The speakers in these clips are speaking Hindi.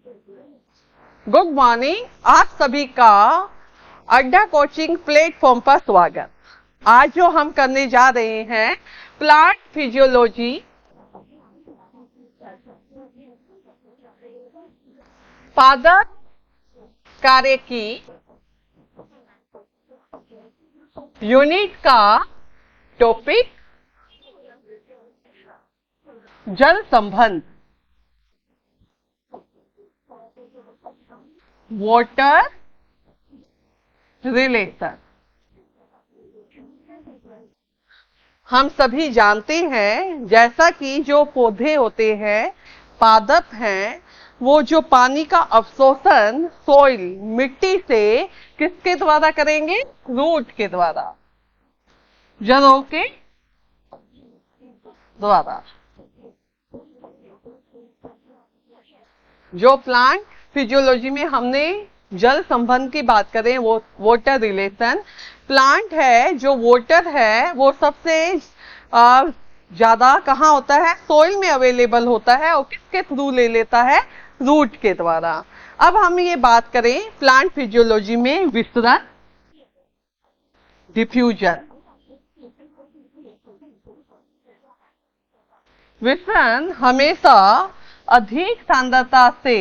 Good morning. आप सभी का अड्डा कोचिंग प्लेटफॉर्म पर स्वागत। आज जो हम करने जा रहे हैं प्लांट फिजियोलॉजी, पादप कार्य की यूनिट का टॉपिक जल संबंध, वाटर रिलेशन। हम सभी जानते हैं जैसा कि जो पौधे होते हैं, पादप हैं, वो जो पानी का अवशोषण सॉइल मिट्टी से किसके द्वारा करेंगे? रूट के द्वारा, जड़ों के द्वारा। जो प्लांट फिजियोलॉजी में हमने जल संबंध की बात करें, वो वाटर रिलेशन। प्लांट है जो वाटर है वो सबसे ज्यादा कहाँ होता है? सोइल में अवेलेबल होता है और किसके थ्रू ले लेता है? रूट के द्वारा। अब हम ये बात करें प्लांट फिजियोलॉजी में विसरण, डिफ्यूजन। विसरण हमेशा अधिक सांद्रता से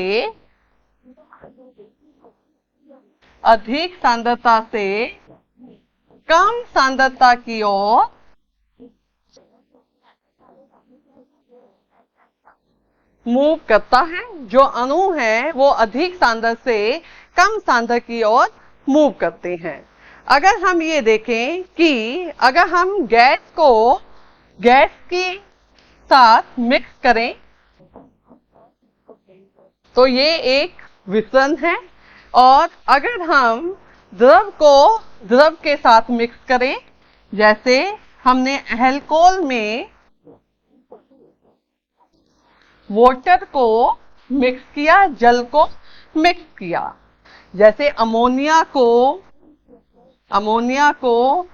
कम सांद्रता की ओर मूव करता है। जो अणु है वो अधिक सांद्र से कम सांद्र की ओर मूव करते हैं। अगर हम ये देखें कि अगर हम गैस को गैस के साथ मिक्स करें तो ये एक विसरण है, और अगर हम द्रव को द्रव के साथ मिक्स करें, जैसे हमने अल्कोहल में वाटर को मिक्स किया, जल को मिक्स किया, जैसे अमोनिया को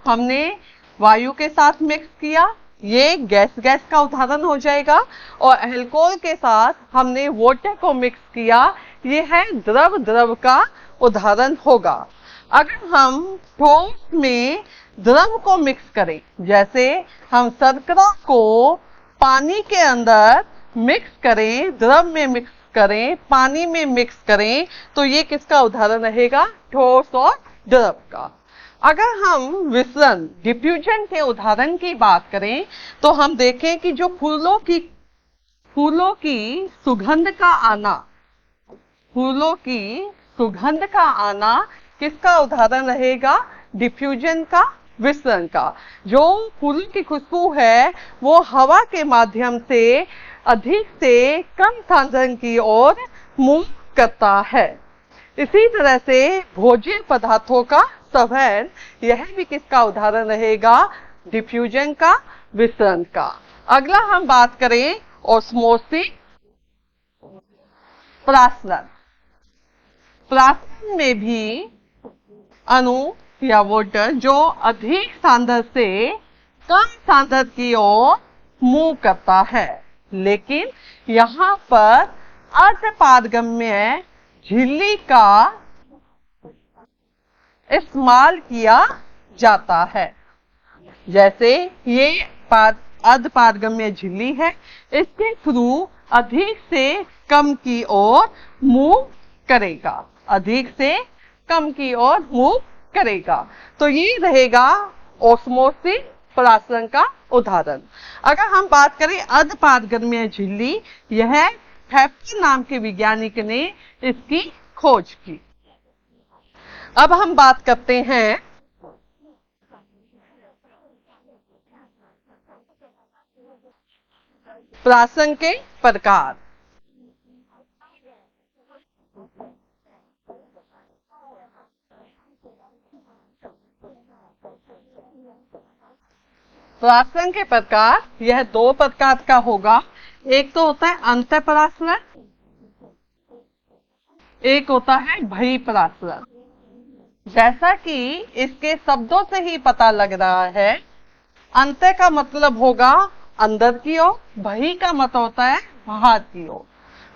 हमने वायु के साथ मिक्स किया, ये गैस का उदाहरण हो जाएगा। और अल्कोहल के साथ हमने वाटर को मिक्स किया, ये है द्रव का उदाहरण होगा। अगर हम ठोस में द्रव को मिक्स करें, जैसे हम शर्करा को पानी के अंदर मिक्स करें, द्रव में मिक्स करें, पानी में मिक्स करें, तो ये किसका उदाहरण रहेगा? ठोस और द्रव का। अगर हम विसरण, डिफ्यूजन के उदाहरण की बात करें तो हम देखें कि जो फूलों की सुगंध का आना किसका उदाहरण रहेगा? डिफ्यूजन का, विसरण का। जो फूलों की खुशबू है वो हवा के माध्यम से अधिक से कम सांद्रण की ओर मूव करता है। इसी तरह से भोज्य पदार्थों का संवहन, यह भी किसका उदाहरण रहेगा? डिफ्यूजन का, विसरण का। अगला हम बात करें ऑस्मोसिस, प्रासरण। प्रासरण में भी अणु या वाटर जो अधिक सांद्र से कम सांद्र की ओर मूव करता है, लेकिन यहाँ पर अर्धपारगम्य झिल्ली का इस्तेमाल किया जाता है। जैसे ये अर्धपारगम्य झिल्ली है, इसके थ्रू अधिक से कम की ओर मूव करेगा, अधिक से कम की ओर मूव करेगा। तो ये रहेगा ऑस्मोसिस, प्रासरण का उदाहरण। अगर हम बात करें अर्धपारगम्य झिल्ली, यह हेफनर नाम के वैज्ञानिक ने इसकी खोज की। अब हम बात करते हैं प्रासरण के प्रकार। प्रासरण के प्रकार यह दो प्रकार का होगा। एक तो होता है अंतःपरासरण, एक होता है बहिःपरासरण। जैसा कि इसके शब्दों से ही पता लग रहा है, अंत का मतलब होगा अंदर की ओर, बहि का मतलब होता है बाहर की ओर।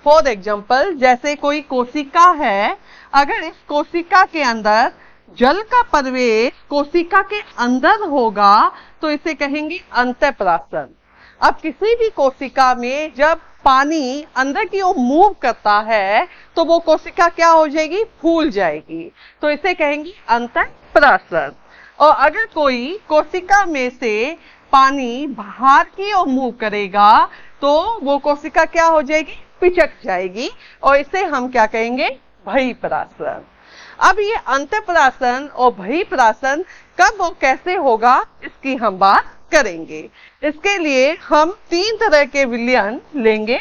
फॉर एग्जाम्पल, जैसे कोई कोशिका है, अगर इस कोशिका के अंदर जल का प्रवेश कोशिका के अंदर होगा तो इसे कहेंगे अंतःपरासन। अब किसी भी कोशिका में जब पानी अंदर की ओर मूव करता है तो वो कोशिका क्या हो जाएगी, फूल जाएगी, तो इसे कहेंगे अंतःपरासन। और अगर कोई कोशिका में से पानी बाहर की ओर मूव करेगा तो वो कोशिका क्या हो जाएगी, पिचक जाएगी, और इसे हम क्या कहेंगे, बहिःपरासन। अब ये अंतःपरासन और बहिःपरासन कब और कैसे होगा इसकी हम बात करेंगे। इसके लिए हम 3 तरह के विलयन लेंगे।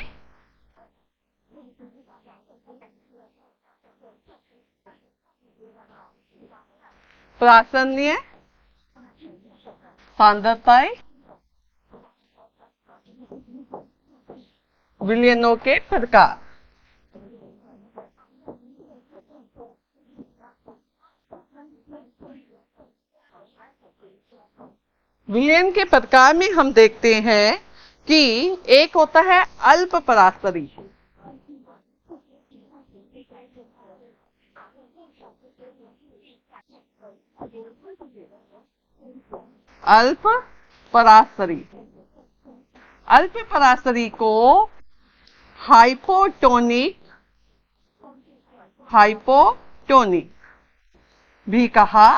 प्रासन्य, सांद्रताएं, विलयनों के प्रकार। विलयन के प्रकार में हम देखते हैं कि एक होता है अल्प पराशरी, अल्प पराशरी। अल्प पराशरी को हाइपोटोनिक भी कहा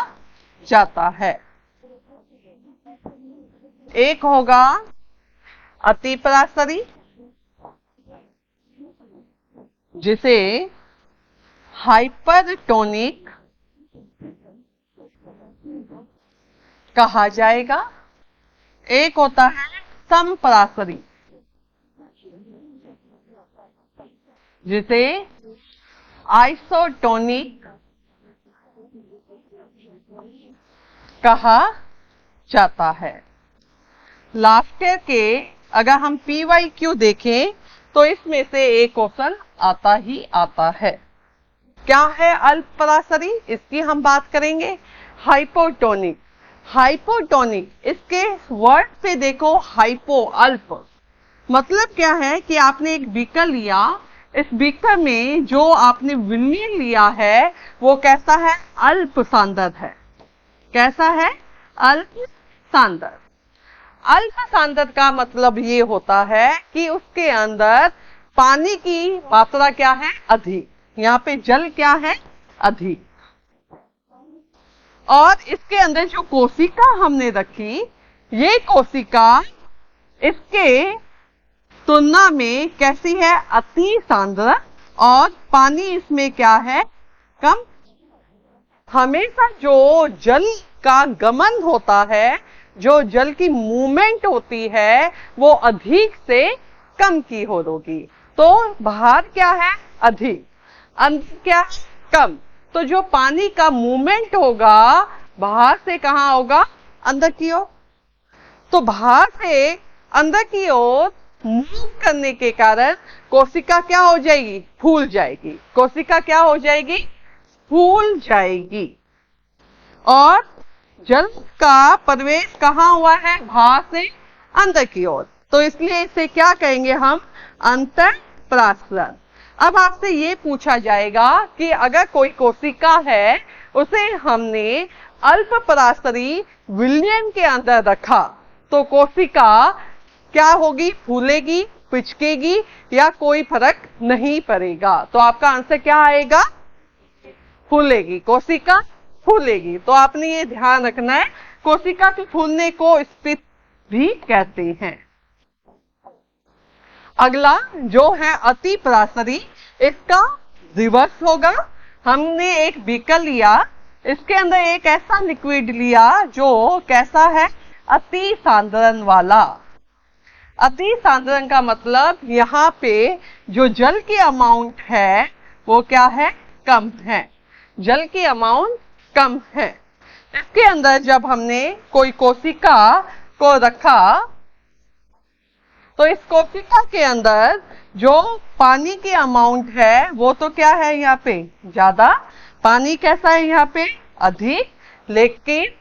जाता है। एक होगा अति पराशरी, जिसे हाइपरटोनिक कहा जाएगा। एक होता है समपराशरी, जिसे आइसोटोनिक कहा जाता है। लास्ट ईयर के अगर हम PYQ देखें तो इसमें से एक क्वेश्चन आता ही आता है। क्या है अल्प पराशरी, इसकी हम बात करेंगे। हाइपोटोनिक, हाइपोटोनिक इसके वर्ड पे देखो, हाइपो अल्प, मतलब क्या है कि आपने एक बीकर लिया, इस बीकर में जो आपने विलयन लिया है वो कैसा है, अल्प सांद्र है। कैसा है, अल्प सांद्र। अल्प सांद्र का मतलब ये होता है कि उसके अंदर पानी की मात्रा क्या है, अधिक। यहाँ पे जल क्या है, अधिक। और इसके अंदर जो कोशिका हमने रखी, ये कोशिका इसके तुलना में कैसी है, अति सांद्र, और पानी इसमें क्या है, कम। हमेशा जो जल का गमन होता है, जो जल की मूवमेंट होती है, वो अधिक से कम की होगी। तो बाहर क्या है, अधिक, अंदर क्या है, कम। तो जो पानी का मूवमेंट होगा बाहर से कहां होगा, अंदर की ओर। तो बाहर से अंदर की ओर मूव करने के कारण कोशिका क्या हो जाएगी, फूल जाएगी। कोशिका क्या हो जाएगी, फूल जाएगी। और जल का प्रवेश कहां हुआ है, बाहर से अंदर की ओर, तो इसलिए इसे क्या कहेंगे हम, अंतःपरासन। अब आपसे ये पूछा जाएगा कि अगर कोई कोशिका है, उसे हमने अल्प पराशरी विलयन के अंदर रखा, तो कोशिका क्या होगी, फूलेगी, पिचकेगी, या कोई फर्क नहीं पड़ेगा। तो आपका आंसर क्या आएगा, फूलेगी, कोशिका फूलेगी। तो आपने ये ध्यान रखना है, कोशिका के फूलने को स्फीत भी कहते हैं। अगला जो है अति पराशरी, इसका रिवर्स होगा। हमने एक बीकर लिया, इसके अंदर एक ऐसा लिक्विड लिया जो कैसा है, अति सांद्रण वाला। अति सांद्रण का मतलब यहाँ पे जो जल की अमाउंट है वो क्या है, कम है। जल की अमाउंट कम है। इसके अंदर जब हमने कोई कोशिका को रखा, तो इस कोशिका के अंदर जो पानी की अमाउंट है वो तो क्या है, यहाँ पे ज्यादा। पानी कैसा है, यहाँ पे अधिक, लेकिन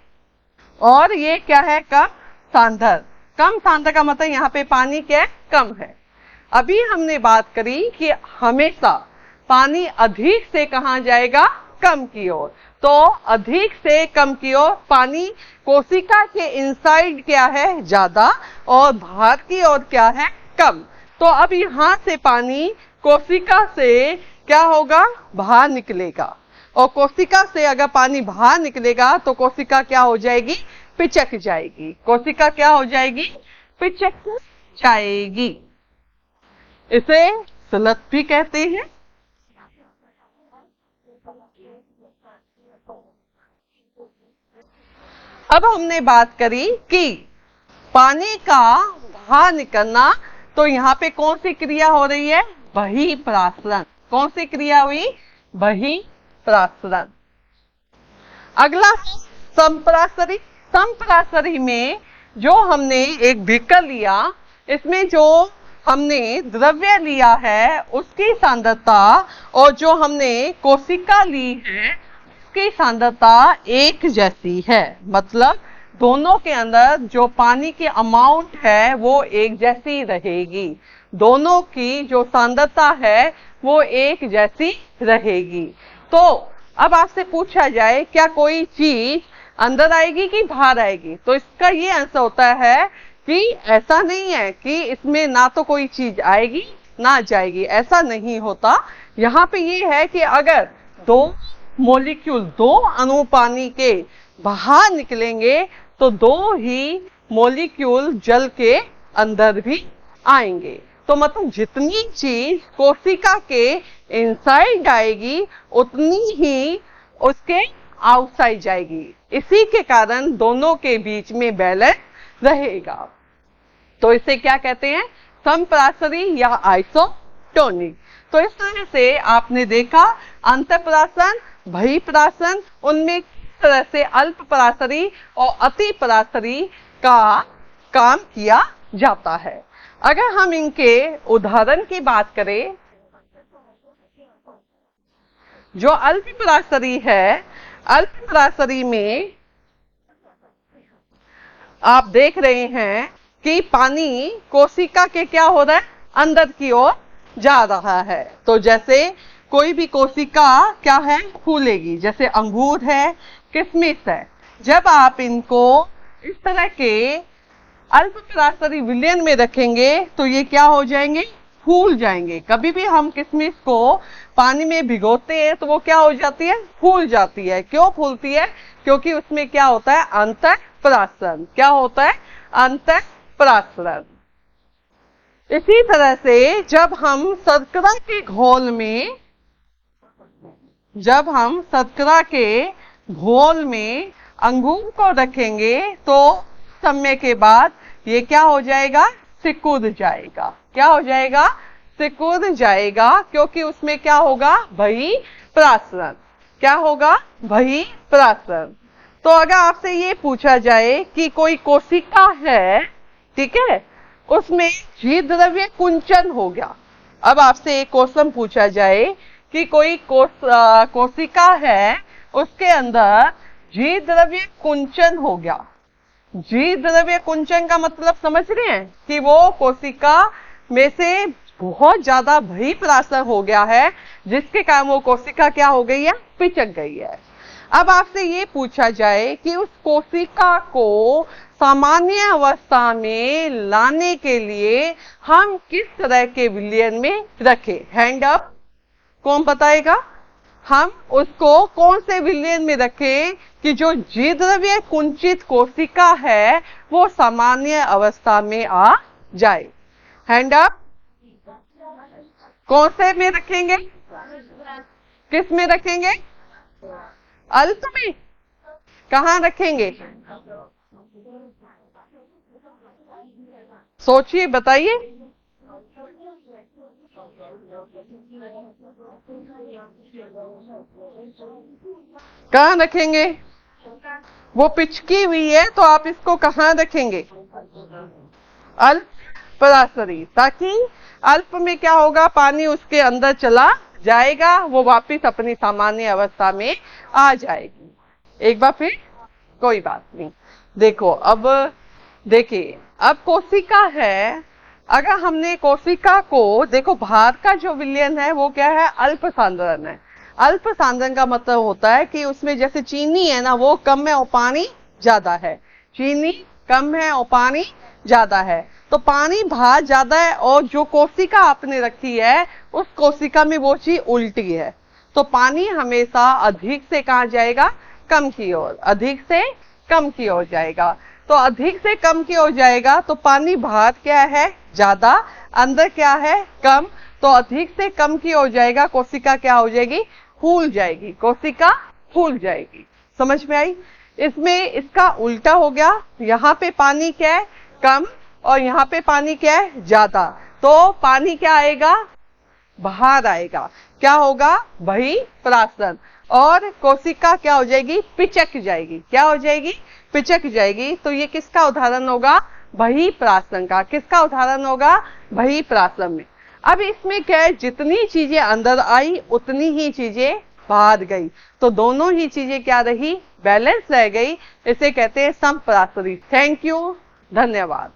और ये क्या है, कम सांद्र। कम सांद्र का मतलब यहाँ पे पानी क्या है, कम है। अभी हमने बात करी कि हमेशा पानी अधिक से कहां जाएगा, कम की ओर। तो अधिक से कम की ओर पानी कोशिका के इनसाइड क्या है, ज्यादा, और बाहर की ओर क्या है, कम। तो अब यहां से पानी कोशिका से क्या होगा, बाहर निकलेगा, और कोशिका से अगर पानी बाहर निकलेगा तो कोशिका क्या हो जाएगी, पिचक जाएगी। कोशिका क्या हो जाएगी, पिचक जाएगी। इसे स्लथ भी कहते हैं। अब हमने बात करी कि पानी का बाहर निकलना, तो यहाँ पे कौन सी क्रिया हो रही है, बहिःप्रासरण। कौन सी क्रिया हुई, बहिःप्रासरण। अगला संप्रासरी। संप्रासरी में जो हमने एक बीकर लिया, इसमें जो हमने द्रव्य लिया है उसकी सांद्रता और जो हमने कोशिका ली है उसकी सांद्रता एक जैसी है। मतलब दोनों के अंदर जो पानी की अमाउंट है वो एक जैसी रहेगी, दोनों की जो सांद्रता है वो एक जैसी रहेगी। तो अब आपसे पूछा जाए क्या कोई चीज अंदर आएगी कि बाहर आएगी, तो इसका ये आंसर होता है कि ऐसा नहीं है कि इसमें ना तो कोई चीज आएगी ना जाएगी, ऐसा नहीं होता। यहाँ पे ये है कि अगर दो मॉलिक्यूल, दो अणु पानी के बाहर निकलेंगे तो दो ही मॉलिक्यूल जल के अंदर भी आएंगे। तो मतलब जितनी चीज कोशिका के इनसाइड आएगी उतनी ही उसके आउटसाइड जाएगी। इसी के कारण दोनों के बीच में बैलेंस रहेगा। तो इसे क्या कहते हैं, संप्रासरी या आइसोटोनिक। तो इस तरह से आपने देखा अंतःप्रासन, बहिःप्रासन, उनमें किस तरह से अल्पप्रासरी और अतिप्रासरी का काम किया जाता है। अगर हम इनके उदाहरण की बात करें, जो अल्पप्रासरी है, अल्पप्रासरी में आप देख रहे हैं कि पानी कोशिका के क्या हो रहा है, अंदर की ओर जा रहा है। तो जैसे कोई भी कोशिका क्या है, फूलेगी, जैसे अंगूर है, किशमिश है। जब आप इनको इस तरह के अल्पप्रासरी विलयन में रखेंगे तो ये क्या हो जाएंगे, फूल जाएंगे। कभी भी हम किशमिश को पानी में भिगोते हैं तो वो क्या हो जाती है, फूल जाती है। क्यों फूलती है, क्योंकि उसमें क्या होता है, अंतःप्रासन। क्या होता है, अंतःप्रासन। इसी तरह से जब हम शर्करा के घोल में, जब हम शर्करा के घोल में अंगूर को रखेंगे तो समय के बाद ये क्या हो जाएगा, सिकुड़ जाएगा। क्या हो जाएगा, सिकुड़ जाएगा, क्योंकि उसमें क्या होगा, बहिःप्रासरण। क्या होगा, बहिःप्रासरण। तो अगर आपसे ये पूछा जाए कि कोई कोशिका है, ठीक है, उसमें जीव द्रव्य कुंचन हो गया। अब आपसे एक क्वेश्चन पूछा जाए कि कोई कोशिका है, उसके अंदर जीव द्रव्य कुंचन हो गया। जीव द्रव्य कुंचन का मतलब समझ रहे हैं कि वो कोशिका में से बहुत ज्यादा बहिःप्रासरण हो गया है, जिसके कारण वो कोशिका क्या हो गई है, पिचक गई है। अब आपसे ये पूछा जाए कि उस कोशिका को सामान्य अवस्था में लाने के लिए हम किस तरह के विलयन में रखें। हैंड अप, कौन बताएगा, हम उसको कौन से विलयन में रखें कि जो जीव द्रव्य कुंचित कोशिका है वो सामान्य अवस्था में आ जाए। हैंड अप, कौन से में रखेंगे, किस में रखेंगे, अल्प में। कहां रखेंगे, सोचिए, बताइए। कहां रखेंगे, वो पिचकी हुई है तो आप इसको कहां रखेंगे, अल्पप्रासरी, ताकि अल्प में क्या होगा, पानी उसके अंदर चला जाएगा, वो वापस अपनी सामान्य अवस्था में आ जाएगी। एक बार फिर, कोई बात नहीं। देखो अब देखिए, अब कोशिका है अगर हमने कोशिका को देखो, बाहर का जो विलयन है वो क्या है, अल्प सांद्रण है। अल्प सांद्रण का मतलब होता है कि उसमें जैसे चीनी है ना, वो कम है और पानी ज्यादा है। चीनी कम है और पानी ज्यादा है, तो पानी बाहर ज्यादा है और जो कोशिका आपने रखी है उस कोशिका में वो चीज उल्टी है। तो पानी हमेशा अधिक से कहाँ जाएगा, कम की ओर, अधिक से कम की ओर जाएगा। तो अधिक से कम की ओर जाएगा तो पानी बाहर क्या है, ज्यादा, अंदर क्या है, कम। तो अधिक से कम की ओर जाएगा, कोशिका क्या हो जाएगी, फूल जाएगी, कोशिका फूल जाएगी। समझ में आई? इसमें इसका उल्टा हो गया, यहाँ पे पानी क्या है, कम, और यहाँ पे पानी क्या है, ज्यादा। तो पानी क्या आएगा, बाहर आएगा, क्या होगा, बहिर्प्राशन। और कोशिका क्या हो जाएगी, पिचक जाएगी। क्या हो जाएगी, पिचक जाएगी। तो ये किसका उदाहरण होगा, बहिर्प्राशन का। किसका उदाहरण होगा, बहिर्प्राशन में। अब इसमें क्या है, जितनी चीजें अंदर आई उतनी ही चीजें बाहर गई, तो दोनों ही चीजें क्या रही, बैलेंस रह गई। इसे कहते हैं समप्रासरी। थैंक यू, धन्यवाद।